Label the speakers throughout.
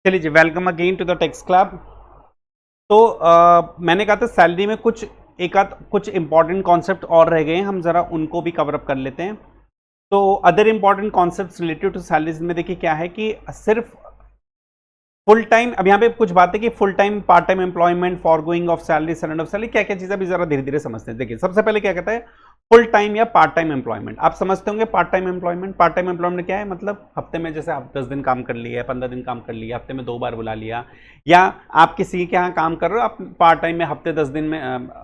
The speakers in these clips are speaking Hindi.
Speaker 1: चलिए जी, welcome again to the tax club. तो मैंने कहा था सैलरी में कुछ इंपॉर्टेंट कॉन्सेप्ट और रह गए हैं, हम जरा उनको भी कवर अप कर लेते हैं। तो other important concepts related to salaries में देखिए क्या है कि सिर्फ फुल टाइम, अब यहाँ पे कुछ बातें कि full time, part time employment, forgoing of salary, surrender of salary, क्या क्या चीजें भी जरा धीरे धीरे समझते हैं। देखिए सबसे पहले क्या कहता है फुल टाइम या पार्ट टाइम एम्प्लॉयमेंट। आप समझते होंगे पार्ट टाइम एम्प्लॉयमेंट क्या है, मतलब हफ्ते में जैसे आप 10 दिन काम कर लिया, 15 दिन काम कर लिया, हफ्ते में 2 बार बुला लिया, या आप किसी के यहाँ काम कर रहे हो, आप पार्ट टाइम में हफ्ते 10 दिन में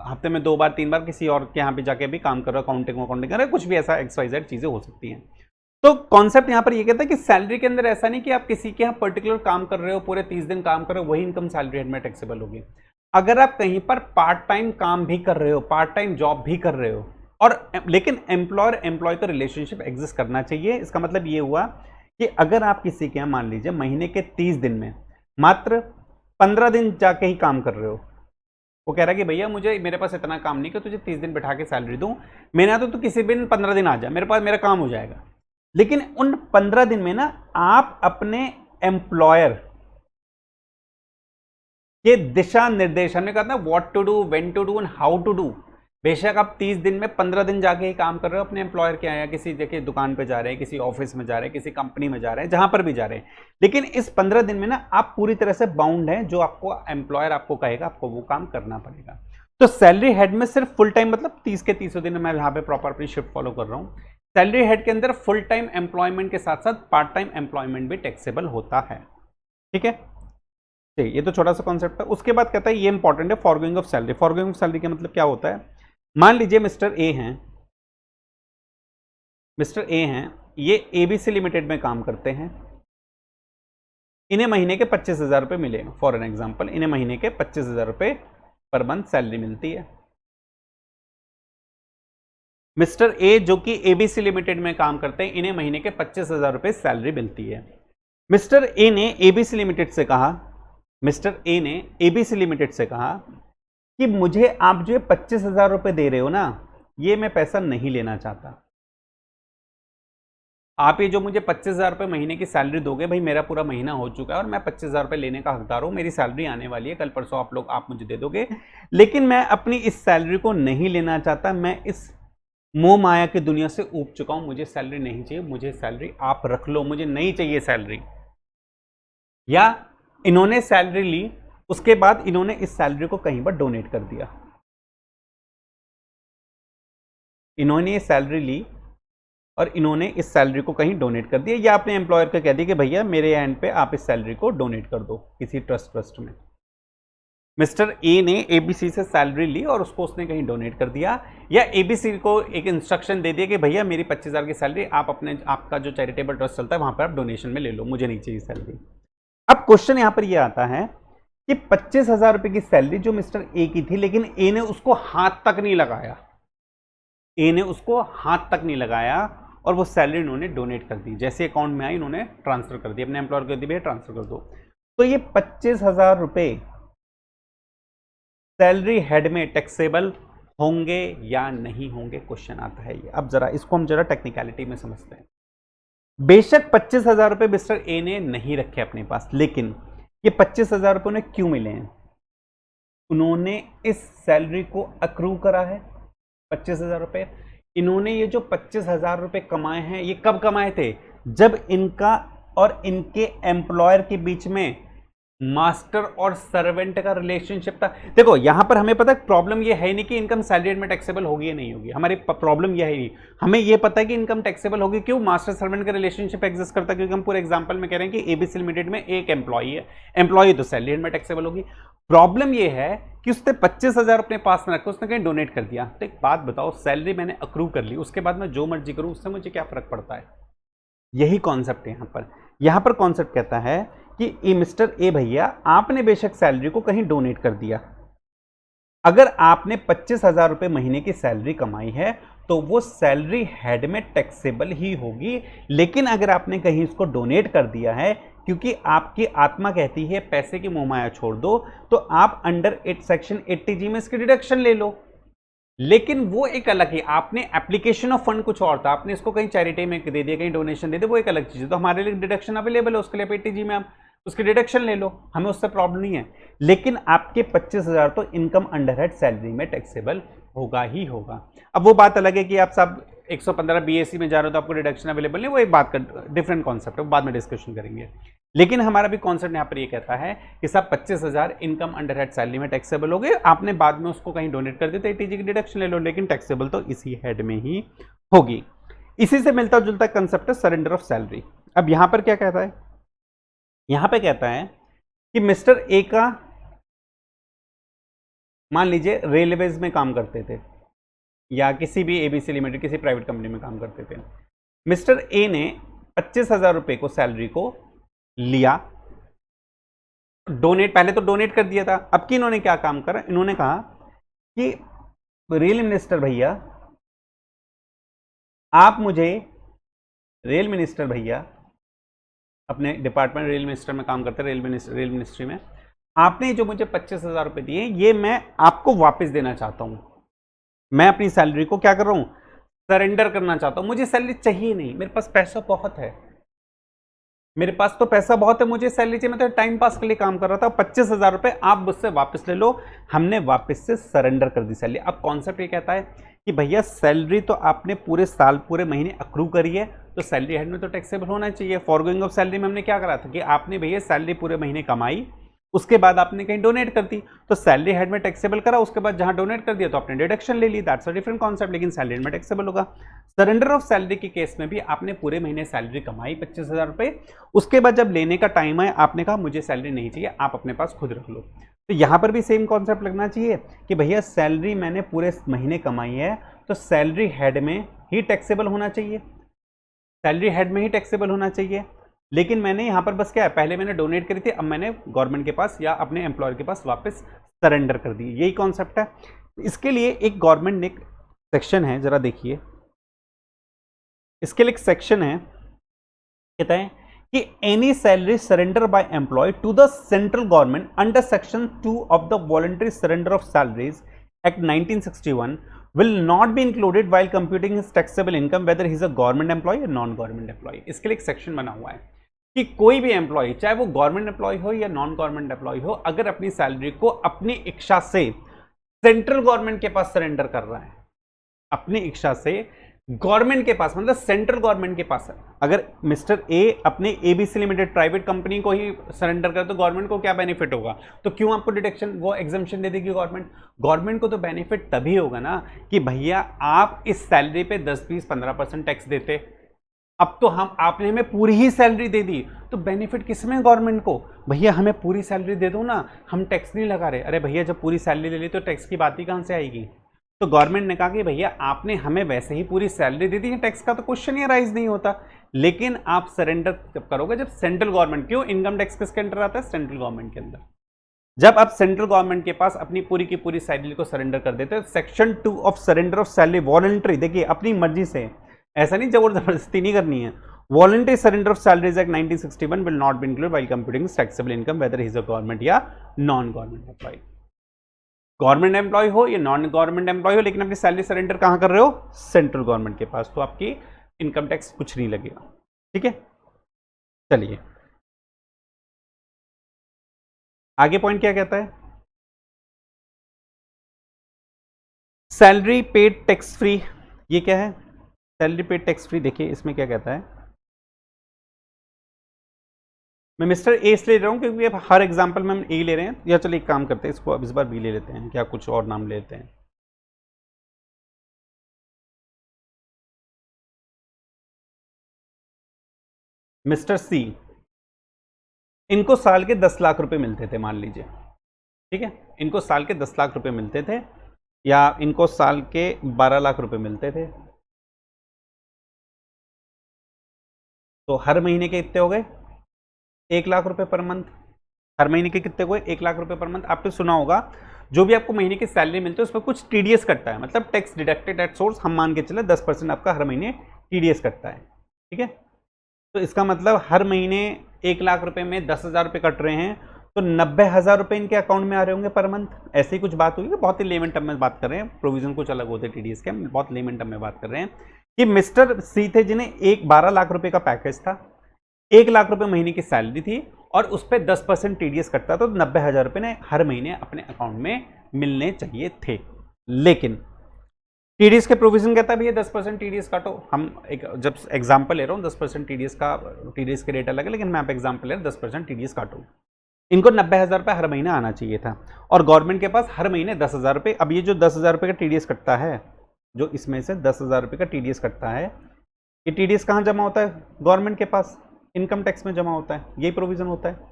Speaker 1: हफ्ते में 2 बार 3 बार किसी और के यहाँ पे जाके भी काम कर रहे हो, अकाउंटिंग कर रहे हो, कुछ भी ऐसा XYZ चीजें हो सकती हैं। तो कॉन्सेप्ट यहां पर ये कहता है कि सैलरी के अंदर ऐसा नहीं कि आप किसी के यहां पर्टिकुलर काम कर रहे हो, पूरे 30 दिन काम कर रहे हो, वही इनकम सैलरी हेड में टैक्सेबल होगी। अगर आप कहीं पर पार्ट टाइम काम भी कर रहे हो, पार्ट टाइम जॉब भी कर रहे हो, और लेकिन एम्प्लॉयर एम्प्लॉय का रिलेशनशिप एग्जिस्ट करना चाहिए। इसका मतलब ये हुआ कि अगर आप किसी के यहां मान लीजिए महीने के 30 दिन में मात्र 15 दिन जाके ही काम कर रहे हो, वो कह रहा है कि भैया मेरे पास इतना काम नहीं कि तुझे 30 दिन बैठा के सैलरी दूं, मैंने तो तू किसी दिन 15 दिन आ जा, मेरे पास मेरा काम हो जाएगा। लेकिन उन 15 दिन में ना आप अपने एम्प्लॉयर के दिशा निर्देश, हमने कहा था what to do, when to do and how to do. बेशक आप 30 दिन में 15 दिन जाके ही काम कर रहे हो अपने एम्प्लॉयर के यहाँ, या किसी जगह दुकान पे जा रहे हैं, किसी ऑफिस में जा रहे हैं, किसी कंपनी में जा रहे हैं, जहां पर भी जा रहे हैं, लेकिन इस 15 दिन में ना आप पूरी तरह से बाउंड हैं। जो आपको एम्प्लॉयर आपको कहेगा आपको वो काम करना पड़ेगा। तो सैलरी हेड में सिर्फ फुल टाइम, मतलब 30 के 30 दिन में यहाँ पे प्रॉपर अपनी शिफ्ट फॉलो कर रहा हूँ। सैलरी हेड के अंदर फुल टाइम एम्प्लॉयमेंट के साथ साथ पार्ट टाइम एम्प्लॉयमेंट भी टैक्सेबल होता है। ठीक है, ये तो छोटा सा कॉन्सेप्ट है। उसके बाद कहता है ये इंपॉर्टेंट है, forgoing of salary. Forgoing of salary का मतलब क्या होता है, मान लीजिए मिस्टर ए हैं, ये ABC लिमिटेड में काम करते हैं, इन्हें महीने के 25,000 रुपए मिले, फॉर एन एग्जाम्पल इन्हें महीने के 25,000 रुपए पर मंथ सैलरी मिलती है। मिस्टर ए जो कि ABC लिमिटेड में काम करते हैं, इन्हें महीने के 25,000 रुपए सैलरी मिलती है। मिस्टर ए ने ABC लिमिटेड से कहा कि मुझे आप जो 25,000 रुपए दे रहे हो ना, ये मैं पैसा नहीं लेना चाहता। आप ये जो मुझे 25,000 रुपए महीने की सैलरी दोगे, भाई मेरा पूरा महीना हो चुका है और मैं 25,000 रुपए लेने का हकदार हूं, मेरी सैलरी आने वाली है, कल परसों आप मुझे दे दोगे, लेकिन मैं अपनी इस सैलरी को नहीं लेना चाहता। मैं इस मोह माया की दुनिया से ऊब चुका हूं, मुझे सैलरी नहीं चाहिए, मुझे सैलरी आप रख लो, मुझे नहीं चाहिए सैलरी। या इन्होंने सैलरी ली, उसके बाद इन्होंने इस सैलरी को कहीं पर डोनेट कर दिया। इन्होंने ये सैलरी ली और इन्होंने इस सैलरी को कहीं डोनेट कर दिया, या अपने एम्प्लॉयर को कह दिया कि भैया मेरे एंड पे आप इस सैलरी को डोनेट कर दो किसी ट्रस्ट में। मिस्टर ए ने ABC से सैलरी ली और उसको उसने कहीं डोनेट कर दिया, या ABC को एक इंस्ट्रक्शन दे दिया कि भैया मेरी 25,000 की सैलरी आपका जो चैरिटेबल ट्रस्ट चलता है वहां पर आप डोनेशन में ले लो, मुझे नहीं चाहिए सैलरी। अब क्वेश्चन यहां पर यह आता है कि 25,000 रुपए की सैलरी जो मिस्टर ए की थी, लेकिन ए ने उसको हाथ तक नहीं लगाया, और वो सैलरी इन्होंने डोनेट कर दी। जैसे अकाउंट में आई इन्होंने ट्रांसफर कर दी, अपने एम्प्लॉयर को दी, भैया ट्रांसफर कर दो। तो ये 25,000 रुपए सैलरी हेड में टैक्सेबल होंगे या नहीं होंगे, क्वेश्चन आता है ये। अब जरा इसको हम जरा टेक्निकलिटी में समझते हैं। बेशक 25,000 रुपए मिस्टर ए ने नहीं रखे अपने पास, लेकिन ये 25,000 रुपए उन्हें क्यों मिले हैं? उन्होंने इस सैलरी को अक्रू करा है 25,000 रुपए। इन्होंने ये जो 25,000 रुपए कमाए हैं, ये कब कमाए थे? जब इनका और इनके एम्प्लॉयर के बीच में मास्टर और सर्वेंट का रिलेशनशिप था। देखो यहां पर हमें पता है प्रॉब्लम ये है नहीं कि इनकम सैलरी में टैक्सेबल होगी या नहीं होगी, हमारी प्रॉब्लम यह है नहीं, हमें ये पता है कि इनकम टैक्सेबल होगी। क्यों? मास्टर सर्वेंट का रिलेशनशिप एग्जिस्ट करता है, क्योंकि हम पूरे एग्जांपल में कह रहे हैं कि ABC लिमिटेड में एक एम्प्लॉई है, एम्प्लॉई तो सैलरी में टैक्सेबल होगी। प्रॉब्लम यह है कि उसने 25,000 अपने पास में रखा, उसने कहीं डोनेट कर दिया। तो एक बात बताओ, सैलरी मैंने अक्रू कर ली, उसके बाद मैं जो मर्जी करूं उससे मुझे क्या फर्क पड़ता है? यही कॉन्सेप्ट है यहां पर कॉन्सेप्ट कहता है कि मिस्टर ए भैया, आपने बेशक सैलरी को कहीं डोनेट कर दिया, अगर आपने 25,000 रुपए महीने की सैलरी कमाई है तो वो सैलरी हेड में टैक्सेबल ही होगी। लेकिन अगर आपने कहीं इसको डोनेट कर दिया है, क्योंकि आपकी आत्मा कहती है पैसे की मोहमाया छोड़ दो, तो आप अंडर सेक्शन 80G में इसकी डिडक्शन ले लो। लेकिन वो एक अलग ही, आपने एप्लीकेशन ऑफ फंड कुछ और था, आपने इसको कहीं चैरिटी में दे दिया, कहीं डोनेशन दे दिया, वो एक अलग चीज है। तो हमारे लिए डिडक्शन अवेलेबल है, उसके लिए 80G में आप उसकी डिडक्शन ले लो, हमें उससे प्रॉब्लम नहीं है। लेकिन आपके 25,000 तो इनकम अंडर हेड सैलरी में टैक्सेबल होगा ही होगा। अब वो बात अलग है कि आप सब 115 बीएससी में जा रहे हो तो आपको डिडक्शन अवेलेबल नहीं, वो एक बात का डिफरेंट कॉन्सेप्ट है, बाद में डिस्कशन करेंगे। लेकिन हमारा भी कॉन्सेप्ट यहाँ पर ये कहता है कि सब 25,000 इनकम अंडर हेड सैलरी में टैक्सेबल हो गए, आपने बाद में उसको कहीं डोनेट कर दिया तो एटीजी की डिडक्शन ले लो, लेकिन टैक्सेबल तो इसी हेड में ही होगी। इसी से मिलता जुलता कंसेप्ट है सरेंडर ऑफ सैलरी। अब यहां पर क्या कहता है, यहां पे कहता है कि मिस्टर ए का, मान लीजिए रेलवेज में काम करते थे या किसी भी एबीसी लिमिटेड किसी प्राइवेट कंपनी में काम करते थे, मिस्टर ए ने 25,000 रुपए को सैलरी को लिया, डोनेट, पहले तो डोनेट कर दिया था। अब कि इन्होंने क्या काम करा, इन्होंने कहा कि रेल मिनिस्टर भैया आप मुझे, रेल मिनिस्टर भैया अपने डिपार्टमेंट रेल मिनिस्टर में काम करते, रेल मिनिस्ट्री में, आपने जो मुझे 25,000 रुपए दिए ये मैं आपको वापस देना चाहता हूं। मैं अपनी सैलरी को क्या कर रहा हूं, सरेंडर करना चाहता हूं। मुझे सैलरी चाहिए नहीं, मेरे पास पैसा बहुत है, मेरे पास तो पैसा बहुत है, मुझे सैलरी चाहिए, मैं तो टाइम पास के लिए काम कर रहा था। 25,000 रुपए आप मुझसे वापस ले लो, हमने वापस से सरेंडर कर दी सैलरी। अब कॉन्सेप्ट ये कहता है कि भैया सैलरी तो आपने पूरे साल पूरे महीने अक्रू करी है, तो सैलरी हेड में तो टैक्सेबल होना चाहिए। फॉरगोइंग ऑफ सैलरी में हमने क्या करा था कि आपने भैया सैलरी पूरे महीने कमाई, उसके बाद आपने कहीं डोनेट कर दी तो सैलरी हेड में टैक्सेबल करा, उसके बाद जहां डोनेट कर दिया तो आपने डिडक्शन ले ली, दैट्स अ डिफरेंट कॉन्सेप्ट, लेकिन सैलरी हेड में टैक्सेबल होगा। सरेंडर ऑफ सैलरी के केस में भी आपने पूरे महीने सैलरी कमाई 25,000 रुपए, उसके बाद जब लेने का टाइम आया आपने कहा मुझे सैलरी नहीं चाहिए, आप अपने पास खुद रख लो। तो यहां पर भी सेम कॉन्सेप्ट लगना चाहिए कि भैया सैलरी मैंने पूरे महीने कमाई है तो सैलरी हेड में ही टैक्सेबल होना चाहिए, सैलरी हेड में ही टैक्सेबल होना चाहिए। लेकिन मैंने यहां पर बस क्या है, पहले मैंने डोनेट करी थी, अब मैंने गवर्नमेंट के पास या अपने एम्प्लॉयर के पास वापस सरेंडर कर दी, यही कॉन्सेप्ट है। इसके लिए एक गवर्नमेंट ने एक सेक्शन है, जरा देखिए, इसके लिए एक सेक्शन है, कहता है कि any salary surrender by employ to the central government under section 2 of the voluntary surrender of salaries act 1961 will not be included while computing his taxable income whether he is a government employee or non government employee। इसके लिए एक सेक्शन बना हुआ है कि कोई भी एम्प्लॉय, चाहे वो गवर्नमेंट एम्प्लॉय हो या नॉन गवर्नमेंट एम्प्लॉय हो, अगर अपनी सैलरी को अपनी इच्छा से सेंट्रल गवर्नमेंट के पास सरेंडर कर रहा है, अपनी इच्छा से गवर्नमेंट के पास, मतलब सेंट्रल गवर्नमेंट के पास है, अगर मिस्टर ए अपने एबीसी लिमिटेड प्राइवेट कंपनी को ही सरेंडर करे तो गवर्नमेंट को क्या बेनिफिट होगा, तो क्यों आपको डिडक्शन, वो एग्जम्पशन दे देगी गवर्नमेंट। गवर्नमेंट को तो बेनिफिट तभी होगा ना कि भैया आप इस सैलरी पे 10, 20, 15% टैक्स देते, अब तो हम, आपने हमें पूरी ही सैलरी दे दी, तो बेनिफिट किसमें, गवर्नमेंट को। भैया हमें पूरी सैलरी दे दो ना, हम टैक्स नहीं लगा रहे। अरे भैया जब पूरी सैलरी ले ली तो टैक्स की बात ही कहां से आएगी। तो गवर्नमेंट ने कहा कि भैया आपने हमें वैसे ही पूरी सैलरी दे दी है, टैक्स का तो क्वेश्चन ही राइज नहीं होता, लेकिन आप सरेंडर जब करोगे जब सेंट्रल गवर्नमेंट, क्यों, इनकम टैक्स किसके अंडर आता है, सेंट्रल गवर्नमेंट के अंदर। जब आप सेंट्रल गवर्नमेंट के पास अपनी पूरी की पूरी सैलरी को सरेंडर कर देते हो, section 2 of surrender of salary voluntary, देखिए अपनी मर्जी से, ऐसा नहीं जबरदस्ती नहीं करनी है, voluntary surrender of salaries act 1961 will not be included while computing taxable income whether he is a government या non government employee. Government employee हो या नॉन गवर्नमेंट एम्प्लॉय हो, लेकिन अपनी सैलरी सरेंडर कहां कर रहे हो, सेंट्रल गवर्नमेंट के पास, तो आपकी इनकम टैक्स कुछ नहीं लगेगा। ठीक है, चलिए आगे पॉइंट क्या कहता है, सैलरी पेड टैक्स फ्री, ये क्या है, सैलरी पेड टैक्स फ्री। देखिए इसमें क्या कहता है, मैं मिस्टर ए इसलिए ले रहा हूं क्योंकि अब हर एग्जांपल में हम ए ले रहे हैं, या चलिए एक काम करते हैं, इसको अब इस बार बी ले लेते हैं, क्या कुछ और नाम ले लेते हैं। मिस्टर सी, इनको साल के 10 लाख रुपए मिलते थे, मान लीजिए, ठीक है, इनको साल के 10 लाख रुपए मिलते थे, या इनको साल के 12 लाख रुपए मिलते थे, तो हर महीने के कितने हो गए, 1 लाख रुपए पर मंथ। हर महीने के कितने हुए, 1 लाख रुपए पर मंथ। आपने सुना होगा जो भी आपको महीने की सैलरी मिलती है उसमें कुछ टीडीएस कटता है, मतलब टैक्स डिडक्टेड एट सोर्स, हम मान के चले 10% आपका हर महीने टीडीएस कटता है। ठीक है, तो इसका मतलब हर महीने 1 लाख रुपए में 10,000 रुपए कट रहे हैं, तो 90,000 रुपए इनके अकाउंट में आ रहे होंगे पर मंथ। ऐसी कुछ बात हुई, बहुत ही लेमन टर्म में बात कर रहे हैं, प्रोविजन कुछ अलग होते हैं टीडीएस के, हम बहुत लेमन टर्म में बात कर रहे हैं कि मिस्टर सी थे जिन्हें 12 लाख रुपए का पैकेज था, 1 लाख रुपए महीने की सैलरी थी और उस पर 10% टीडीएस कटता तो 90,000 रुपए ने हर महीने अपने अकाउंट में मिलने चाहिए थे। लेकिन टीडीएस के प्रोविजन कहता है भैया 10% टीडीएस काटो। हम एक जब एग्जांपल ले रहा हूँ 10% टीडीएस का, टीडीएस के रेट अलग है, लेकिन मैं आप एग्जांपल ले रहा हूँ 10% टीडीएस काटो। इनको 90,000 रुपये हर महीने आना चाहिए था और गवर्नमेंट के पास हर महीने 10,000 रुपये। अब ये जो 10,000 रुपये का टीडीएस कटता है, जो इसमें से 10,000 रुपये का टीडीएस कटता है, ये टीडीएस कहाँ जमा होता है? गवर्नमेंट के पास इनकम टैक्स में जमा होता है, यही प्रोविजन होता है।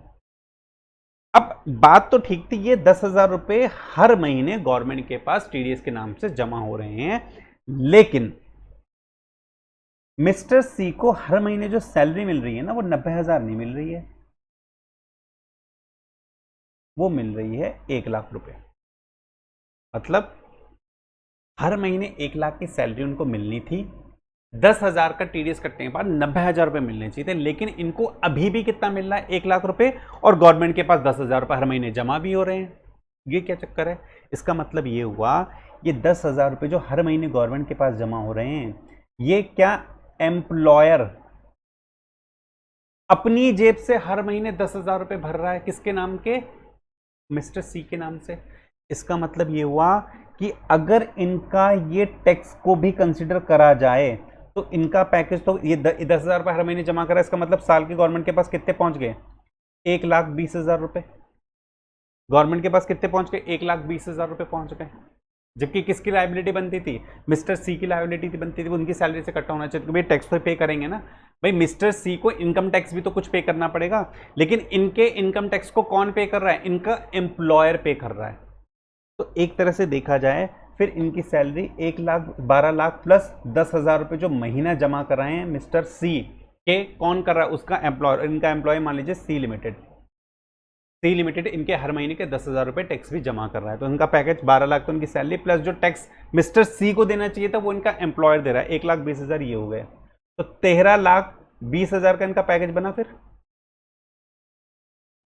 Speaker 1: अब बात तो ठीक थी, ये 10,000 रुपये हर महीने गवर्नमेंट के पास टीडीएस के नाम से जमा हो रहे हैं, लेकिन मिस्टर सी को हर महीने जो सैलरी मिल रही है ना, वो 90,000 नहीं मिल रही है, वो मिल रही है 1 लाख रुपए। मतलब हर महीने 1 लाख की सैलरी उनको मिलनी थी, 10,000 का टीडीएस कटने के बाद 90,000 रुपए मिलने चाहिए थे, लेकिन इनको अभी भी कितना मिल रहा है? 1 लाख रुपए, और गवर्नमेंट के पास 10,000 रुपए हर महीने जमा भी हो रहे हैं। ये क्या चक्कर है? इसका मतलब ये हुआ, ये 10,000 रुपए जो हर महीने गवर्नमेंट के पास जमा हो रहे हैं, ये क्या एम्प्लॉयर अपनी जेब से हर महीने 10,000 रुपए भर रहा है? किसके नाम के? मिस्टर सी के नाम से। इसका मतलब ये हुआ कि अगर इनका ये टैक्स को भी कंसिडर करा जाए तो इनका पैकेज तो ये 10,000 रुपये हर महीने जमा करा, इसका मतलब साल के गवर्नमेंट के पास कितने पहुंच गए? 1,20,000 रुपये। गवर्नमेंट के पास कितने पहुंच गए? 1,20,000 रुपये पहुंच गए। जबकि किसकी लायबिलिटी बनती थी? मिस्टर सी की लायबिलिटी बनती थी, उनकी सैलरी से कट होना चाहिए, क्योंकि टैक्स तो पे करेंगे ना भाई। मिस्टर सी को इनकम टैक्स भी तो कुछ पे करना पड़ेगा, लेकिन इनके इनकम टैक्स को कौन पे कर रहा है? इनका एम्प्लॉयर पे कर रहा है। तो एक तरह से देखा जाए फिर इनकी सैलरी 1,12 लाख प्लस 10,000 रुपये जो महीना जमा कर रहे हैं मिस्टर सी के, कौन कर रहा है? उसका एम्प्लॉयर। इनका एम्प्लॉय मान लीजिए सी लिमिटेड। सी लिमिटेड इनके हर महीने के 10,000 रुपये टैक्स भी जमा कर रहा है, तो इनका पैकेज 12 लाख तो इनकी सैलरी प्लस जो टैक्स मिस्टर सी को देना चाहिए था वो इनका एम्प्लॉयर दे रहा है। 1,20,000 ये हो गए, तो 13,20,000 का इनका पैकेज बना। फिर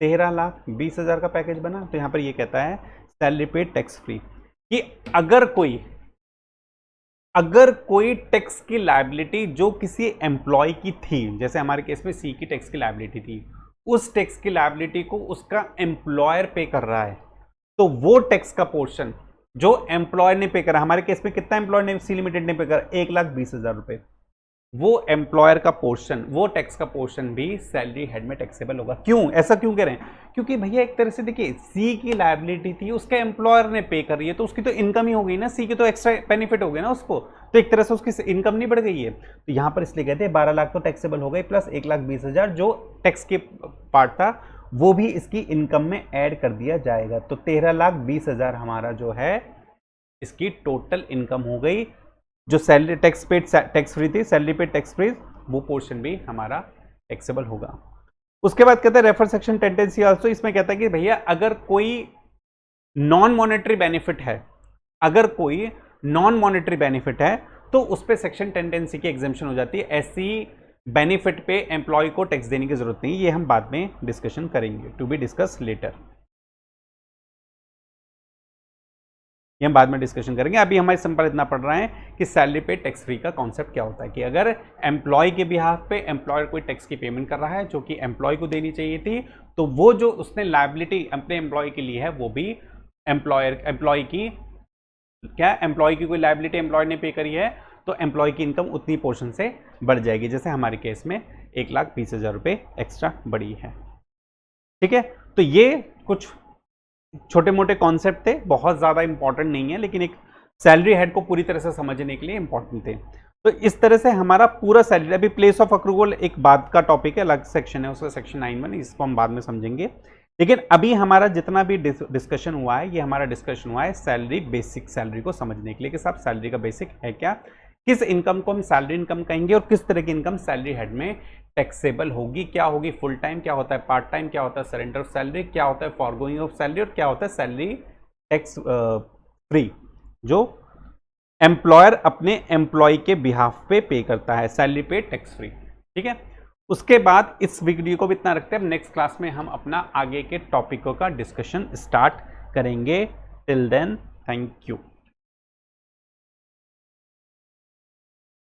Speaker 1: 13,20,000 का पैकेज बना। तो यहां पर ये कहता है सैलरी पेड टैक्स फ्री, कि अगर कोई टैक्स की लायबिलिटी जो किसी एम्प्लॉय की थी, जैसे हमारे केस में सी की टैक्स की लायबिलिटी थी, उस टैक्स की लायबिलिटी को उसका एम्प्लॉयर पे कर रहा है, तो वो टैक्स का पोर्शन जो एम्प्लॉयर ने पे करा, हमारे केस में कितना एम्प्लॉयर ने, सी लिमिटेड ने पे करा? 1,20,000 रुपए। वो एम्प्लॉयर का पोर्शन, वो टैक्स का पोर्शन भी सैलरी हेड में टैक्सेबल होगा। क्यों ऐसा क्यों कह रहे हैं? क्योंकि भैया एक तरह से देखिए, सी की लायबिलिटी थी, उसके एम्प्लॉयर ने पे कर रही है, तो उसकी तो इनकम ही हो गई ना, सी की तो एक्स्ट्रा बेनिफिट हो गया ना उसको, तो एक तरह से उसकी इनकम नहीं बढ़ गई है। तो यहां पर इसलिए कहते हैं 12 लाख तो टैक्सेबल हो गई, प्लस 1,20,000 जो टैक्स के पार्ट था वो भी इसकी इनकम में ऐड कर दिया जाएगा। तो 13,20,000 हमारा जो है इसकी टोटल इनकम हो गई। जो salary tax paid tax free थी, सैलरी पेड टैक्स फ्री, वो पोर्शन भी हमारा टैक्सेबल होगा। उसके बाद कहता है रेफर सेक्शन टेंडेंसी आल्सो। इसमें कहता है कि भैया अगर कोई नॉन मॉनेटरी बेनिफिट है, अगर कोई नॉन मॉनेटरी बेनिफिट है तो उस पर सेक्शन टेंडेंसी की एग्जेम्पशन हो जाती है। ऐसी बेनिफिट पे एम्प्लॉय को टैक्स देने की जरूरत नहीं, ये हम बाद में डिस्कशन करेंगे, टू बी डिस्कस लेटर, ये हम बाद में डिस्कशन करेंगे। अभी हमारे सिंपल इतना पढ़ रहे हैं कि सैलरी पे टैक्स फ्री का कॉन्सेप्ट क्या होता है, कि अगर एम्प्लॉय के बिहाफ पे एम्प्लॉयर कोई टैक्स की पेमेंट कर रहा है जो कि एम्प्लॉय को देनी चाहिए थी, तो वो जो उसने लायबिलिटी अपने एम्प्लॉय के लिए है वो भी एम्प्लॉय की क्या, एम्प्लॉय की कोई लायबिलिटी एम्प्लॉय ने पे करी है तो एम्प्लॉय की इनकम उतनी पोर्शन से बढ़ जाएगी, जैसे हमारे केस में 1,20,000 रुपये एक्स्ट्रा बढ़ी है। ठीक है, तो ये कुछ छोटे मोटे कॉन्सेप्ट थे, बहुत ज़्यादा इंपॉर्टेंट नहीं है, लेकिन एक सैलरी हेड को पूरी तरह से समझने के लिए इंपॉर्टेंट थे। तो इस तरह से हमारा पूरा सैलरी, अभी प्लेस ऑफ अक्रूवल एक बाद का टॉपिक है, अलग सेक्शन है उसका, सेक्शन 9(1), इसको हम बाद में समझेंगे। लेकिन अभी हमारा जितना भी डिस्कशन हुआ है, ये हमारा डिस्कशन हुआ है सैलरी, बेसिक सैलरी को समझने के लिए कि साहब सैलरी का बेसिक है क्या, किस इनकम को हम सैलरी इनकम कहेंगे और किस तरह की इनकम सैलरी हेड में टैक्सेबल होगी, क्या होगी फुल टाइम, क्या होता है पार्ट टाइम, क्या होता है सरेंडर ऑफ सैलरी, क्या होता है फॉरगोइंग ऑफ सैलरी, और क्या होता है सैलरी टैक्स फ्री जो एम्प्लॉयर अपने एम्प्लॉय के बिहाफ पे करता है, सैलरी पे टैक्स फ्री। ठीक है, उसके बाद इस वीडियो को भी इतना रखते हैं, नेक्स्ट क्लास में हम अपना आगे के टॉपिकों का डिस्कशन स्टार्ट करेंगे। Till then, thank you.